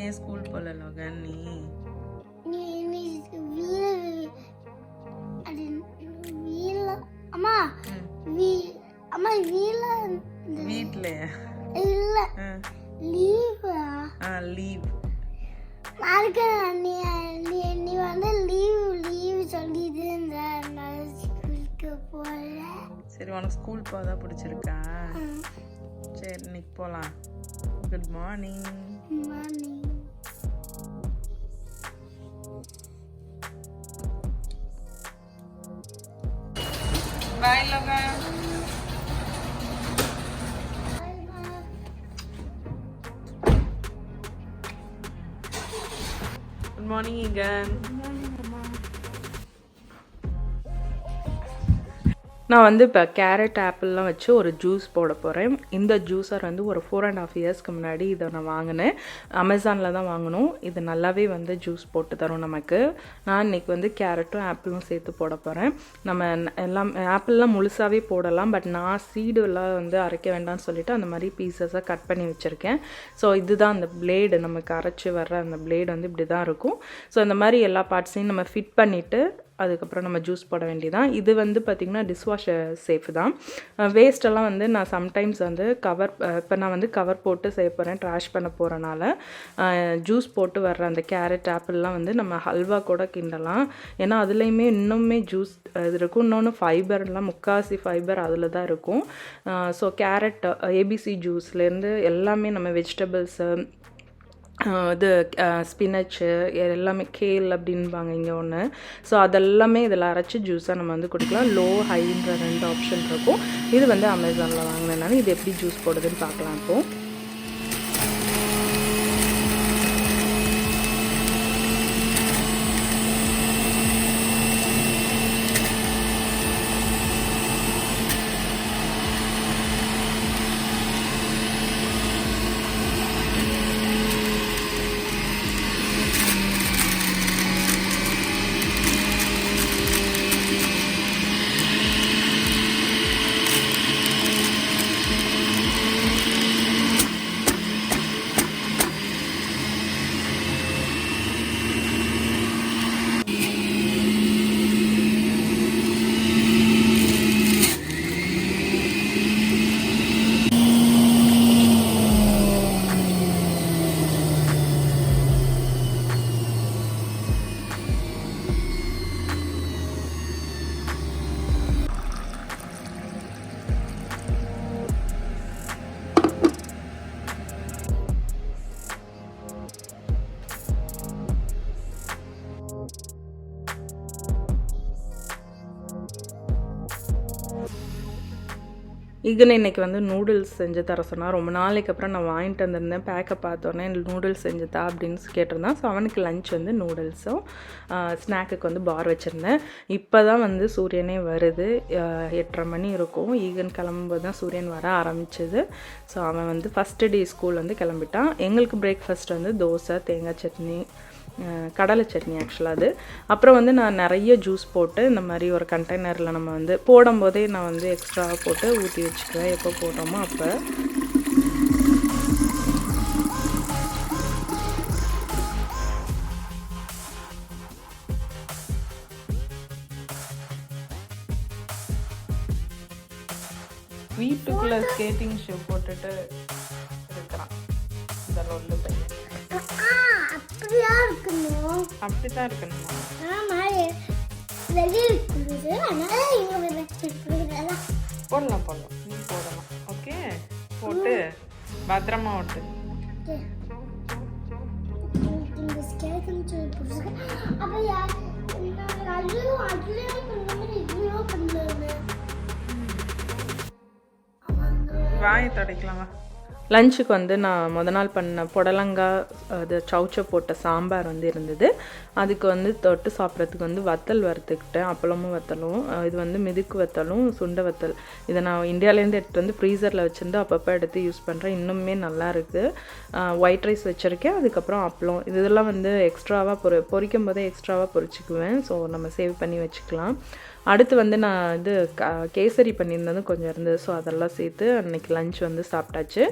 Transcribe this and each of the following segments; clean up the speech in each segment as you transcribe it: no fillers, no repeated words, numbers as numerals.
ஏன் ஸ்கூல் போகல லோகன் நீ? அம்மா அம்மா வீட்லயா? இல்ல லீவ் லீவ். நீ வந்து லீவ் சொல்லிட்டு ஸ்கூலுக்கு போகல. சரி, உனக்கு ஸ்கூல் போகதான் பிடிச்சிருக்கா? சரி, இன்னைக்கு போகலாம். Good morning. மார்னிங். பாய் லோகன். Good morning again. நான் வந்து இப்போ கேரட் ஆப்பிள்லாம் வச்சு ஒரு ஜூஸ் போட போகிறேன். இந்த ஜூஸர் வந்து ஒரு 4.5 இயர்ஸ்க்கு முன்னாடி இதை நான் வாங்கினேன். அமேசானில் தான் வாங்கினோம். இது நல்லாவே வந்து ஜூஸ் போட்டு தரும் நமக்கு. நான் இன்றைக்கி வந்து கேரட்டும் ஆப்பிளும் சேர்த்து போட போகிறேன். நம்ம எல்லாம் ஆப்பிள்லாம் முழுசாகவே போடலாம், பட் நான் சீடுலாம் வந்து அரைக்க வேண்டாம்னு சொல்லிவிட்டு அந்த மாதிரி பீசஸாக கட் பண்ணி வச்சுருக்கேன். ஸோ இதுதான் அந்த பிளேடு, நமக்கு அரைச்சி வர்ற அந்த பிளேடு வந்து இப்படி தான் இருக்கும். ஸோ இந்த மாதிரி எல்லா பார்ட்ஸையும் நம்ம ஃபிட் பண்ணிவிட்டு அதுக்கப்புறம் நம்ம ஜூஸ் போட வேண்டியதான். இது வந்து பார்த்திங்கன்னா டிஷ்வாஷர் சேஃப் தான். வேஸ்ட்டெல்லாம் வந்து நான் சம்டைம்ஸ் வந்து இப்போ நான் வந்து கவர் போட்டு செய்ய போகிறேன், ட்ராஷ் பண்ண போகிறனால. ஜூஸ் போட்டு வர்ற அந்த கேரட் ஆப்பிள்லாம் வந்து நம்ம ஹல்வா கூட கிண்டலாம். ஏன்னா அதுலேயுமே இன்னுமே ஜூஸ் இது இருக்கும். இன்னொன்று ஃபைபர்லாம், முக்கால்வாசி ஃபைபர் அதில் தான் இருக்கும். ஸோ கேரட், ஏபிசி ஜூஸ்லேருந்து எல்லாமே நம்ம வெஜிடபிள்ஸு, இது ஸ்பினச்சு எல்லாமே, கேல் அப்படின்பாங்க இங்கே ஒன்று. ஸோ அதெல்லாமே இதில் அரைச்சி ஜூஸாக நம்ம வந்து குடிக்கலாம். லோ ஹைன்ற 2 ஆப்ஷன் இருக்கும். இது வந்து அமேசானில் வாங்கினேனால இது எப்படி ஜூஸ் போடுதுன்னு பார்க்கலாம் இப்போது. இகன் இன்றைக்கி வந்து நூடுல்ஸ் செஞ்சு தர சொன்னால். ரொம்ப நாளைக்கு அப்புறம் நான் வாங்கிட்டு வந்திருந்தேன். பேக்கை பார்த்தோன்னே நூடுல்ஸ் செஞ்சுதா அப்படின்னு கேட்டிருந்தான். ஸோ அவனுக்கு லஞ்ச் வந்து நூடுல்ஸும் ஸ்நாக்குக்கு வந்து பார் வச்சுருந்தேன். இப்போ தான் வந்து சூரியனே வருது. 8:30 மணி இருக்கும். ஈகன் கிளம்பும்போது தான் சூரியன் வர ஆரம்பிச்சது. ஸோ அவன் வந்து ஃபஸ்ட்டு டே ஸ்கூல் வந்து கிளம்பிட்டான். எங்களுக்கு பிரேக்ஃபாஸ்ட் வந்து தோசை, தேங்காய் சட்னி, கடலை சட்னி ஆக்சுவலாக அது. அப்புறம் வந்து நான் நிறைய ஜூஸ் போட்டு இந்த மாதிரி ஒரு கண்டெய்னரில் நம்ம வந்து போடும்போதே நான் வந்து எக்ஸ்ட்ராவாக போட்டு ஊற்றி வச்சுக்குவேன். எப்போ போட்டோமோ அப்போ. வீட்டுக்குள்ளே ஸ்கேட்டிங் ஷூ போட்டுட்டு இருக்கிறான் இந்த லொல்லு பையன். அப்படிதான் இருக்கணும். போடலாம் நீ போடலாம். ஓகே, போட்டு பத்திரமா ஓட்டு. வாயை துடைக்கலாமா? லஞ்சுக்கு வந்து நான் நாள் பண்ண புடலங்காய், அது சவுச்சை போட்ட சாம்பார் வந்து இருந்தது. அதுக்கு வந்து தொட்டு சாப்பிட்றதுக்கு வந்து வத்தல் வறுத்துக்கிட்டேன். அப்பளமும் வத்தலும். இது வந்து மிதுக்கு வத்தலும் சுண்டை வத்தல். இதை நான் இந்தியாவிலேருந்து எடுத்துகிட்டு வந்து ஃப்ரீசரில் வச்சுருந்து அப்பப்போ எடுத்து யூஸ் பண்ணுறேன். இன்னுமே நல்லா இருக்குது. ஒயிட் ரைஸ் வச்சுருக்கேன். அதுக்கப்புறம் அப்பளம். இதெல்லாம் வந்து எக்ஸ்ட்ராவாக பொரிக்கும் போதே எக்ஸ்ட்ராவாக பொரிச்சிக்குவேன். ஸோ நம்ம சேவ் பண்ணி வச்சுக்கலாம். அடுத்து வந்து நான் இது கேசரி பண்ணியிருந்தது கொஞ்சம் இருந்தது. ஸோ அதெல்லாம் சேர்த்து அன்றைக்கி லஞ்ச் வந்து சாப்பிட்டாச்சு.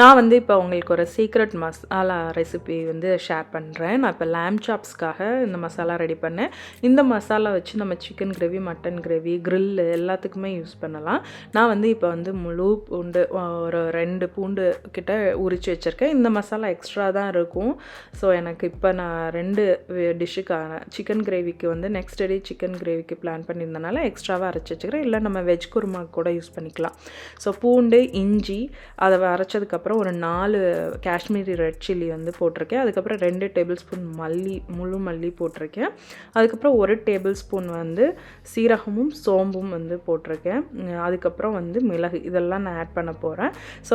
நான் வந்து இப்போ உங்களுக்கு ஒரு சீக்ரெட் மசாலா ரெசிபி வந்து ஷேர் பண்ணுறேன். நான் இப்போ லேம் சாப்ஸ்க்காக இந்த மசாலா ரெடி பண்ணேன். இந்த மசாலா வச்சு நம்ம chicken gravy, mutton gravy, grill எல்லாத்துக்குமே யூஸ் பண்ணலாம். நான் வந்து இப்போ வந்து முழு பூண்டு ஒரு 2 பூண்டு கிட்ட உரித்து வச்சுருக்கேன். இந்த மசாலா எக்ஸ்ட்ரா தான் இருக்கும். ஸோ எனக்கு இப்போ நான் 2 டிஷ்ஷுக்கான சிக்கன் கிரேவிக்கு வந்து நெக்ஸ்ட் டே சிக்கன் கிரேவிக்கு பிளான் பண்ணியிருந்தனால எக்ஸ்ட்ராவாக அரைச்சி வச்சுக்கிறேன். இல்லை நம்ம வெஜ் குருமாக்கு கூட யூஸ் பண்ணிக்கலாம். ஸோ பூண்டு, இஞ்சி அதை அரைச்சதுக்கப்புறம் ஒரு 4 காஷ்மீரி ரெட் சில்லி வந்து போட்டிருக்கேன். அதுக்கப்புறம் 2 டேபிள் ஸ்பூன் முழு மல்லி போட்டிருக்கேன். அதுக்கப்புறம் 1 டேபிள் ஸ்பூன் வந்து சீரகமும் சோம்பும் வந்து போட்டிருக்கேன். அதுக்கப்புறம் வந்து மிளகு இதெல்லாம் நான் ஆட் பண்ண போகிறேன். ஸோ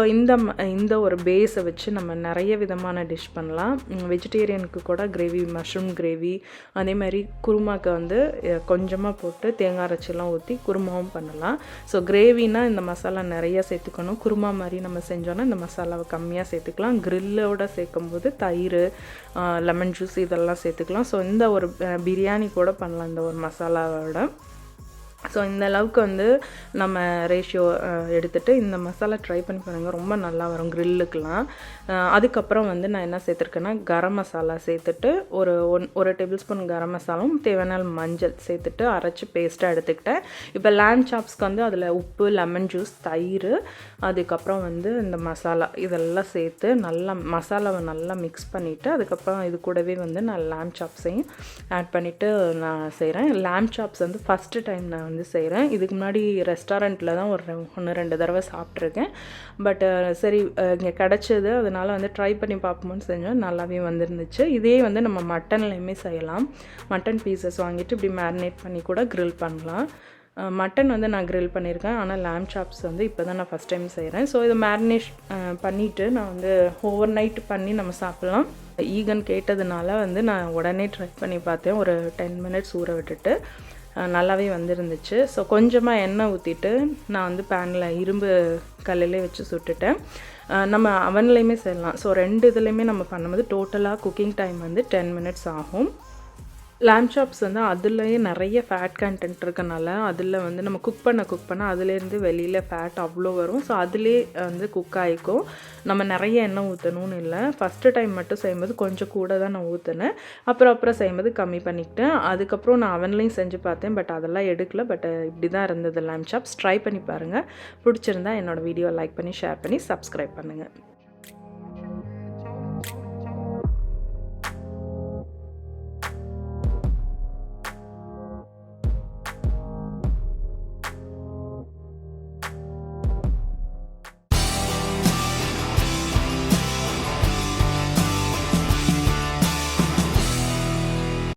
இந்த ஒரு பேஸை வச்சு நம்ம நிறைய விதமான டிஷ் பண்ணலாம். வெஜிடேரியனுக்கு கூட கிரேவி, மஷ்ரூம் கிரேவி, அதே மாதிரி குருமாக்கு வந்து கொஞ்சமாக போட்டு தேங்காய் அரைச்சிலாம் ஊற்றி குருமாவும் பண்ணலாம். ஸோ கிரேவினா இந்த மசாலா நிறைய சேர்த்துக்கணும். குருமா மாதிரி நம்ம செஞ்சோன்னா இந்த மசாலாவை கம்மியாக சேர்த்துக்கலாம். கிரில்லோட சேர்க்கும்போது தயிர், லெமன் ஜூஸ் இதெல்லாம் சேர்த்துக்கலாம். ஸோ இந்த ஒரு பிரியாணி கூட பண்ணலாம் இந்த ஒரு மசாலாவோட. ஸோ இந்த அளவுக்கு வந்து நம்ம ரேஷியோ எடுத்துகிட்டு இந்த மசாலா ட்ரை பண்ணி பாருங்கள், ரொம்ப நல்லா வரும் கிரில்லுக்கெலாம். அதுக்கப்புறம் வந்து நான் என்ன சேர்த்துருக்கேன்னா கரம் மசாலா சேர்த்துட்டு ஒரு டேபிள் ஸ்பூன் கரம் மசாலாவும் தேவையான மஞ்சள் சேர்த்துட்டு அரைச்சி பேஸ்ட்டாக எடுத்துக்கிட்டேன். இப்போ லேம் சாப்ஸ்க்கு வந்து அதில் உப்பு, லெமன் ஜூஸ், தயிர், அதுக்கப்புறம் வந்து இந்த மசாலா இதெல்லாம் சேர்த்து நல்லா மசாலாவை நல்லா மிக்ஸ் பண்ணிவிட்டு அதுக்கப்புறம் இது கூடவே வந்து நான் லேம் சாப்ஸையும் ஆட் பண்ணிவிட்டு நான் செய்கிறேன். லேம் சாப்ஸ் வந்து ஃபஸ்ட்டு டைம் நான் வந்து செய்கிறேன். இதுக்கு முன்னாடி ரெஸ்டாரண்ட்டில் தான் ஒரு 1-2 தடவை சாப்பிட்ருக்கேன். பட் சரி இங்கே கிடச்சிது, அதனால் வந்து ட்ரை பண்ணி பார்ப்போம்னு செஞ்சோம். நல்லாவே வந்துருந்துச்சு. இதே வந்து நம்ம மட்டன்லேயுமே செய்யலாம். மட்டன் பீசஸ் வாங்கிட்டு இப்படி மேரினேட் பண்ணி கூட க்ரில் பண்ணலாம். மட்டன் வந்து நான் க்ரில் பண்ணியிருக்கேன். ஆனால் லேம் சாப்ஸ் வந்து இப்போ தான் நான் ஃபஸ்ட் டைம் செய்கிறேன். ஸோ இதை மேரினேட் பண்ணிவிட்டு நான் வந்து ஓவர் நைட் பண்ணி நம்ம சாப்பிட்லாம். ஈகன் கேட்டதுனால வந்து நான் உடனே ட்ரை பண்ணி பார்த்தேன். ஒரு 10 மினிட்ஸ் ஊற விட்டுட்டு நல்லாவே வந்துருந்துச்சு. ஸோ கொஞ்சமாக எண்ணெய் ஊற்றிட்டு நான் வந்து பேனில் இரும்பு கல்லிலே வச்சு சுட்டுட்டேன். நம்ம அவன்லேயுமே செய்யலாம். ஸோ 2 இதுலேயுமே நம்ம பண்ணும்போது டோட்டலாக குக்கிங் டைம் வந்து 10 மினிட்ஸ் ஆகும். லேம் சாப்ஸ் வந்து அதுலேயே நிறைய ஃபேட் கண்டென்ட் இருக்கனால அதில் வந்து நம்ம குக் பண்ண அதுலேருந்து வெளியில் ஃபேட் அவ்வளோ வரும். ஸோ அதிலே வந்து குக் ஆகிக்கும். நம்ம நிறைய எண்ணெய் ஊற்றணும்னு இல்லை. ஃபஸ்ட்டு டைம் மட்டும் செய்யும்போது கொஞ்சம் கூட தான் நான் ஊற்றினேன். அப்புறம் செய்யும்போது கம்மி பண்ணிக்கிட்டேன். அதுக்கப்புறம் நான் அவன்லேயும் செஞ்சு பார்த்தேன். பட் அதெல்லாம் எடுக்கல. பட் இப்படி தான் இருந்தது லேம் சாப்ஸ். ட்ரை பண்ணி பாருங்கள். பிடிச்சிருந்தா என்னோடய வீடியோ லைக் பண்ணி, ஷேர் பண்ணி, சப்ஸ்கிரைப் பண்ணுங்கள்.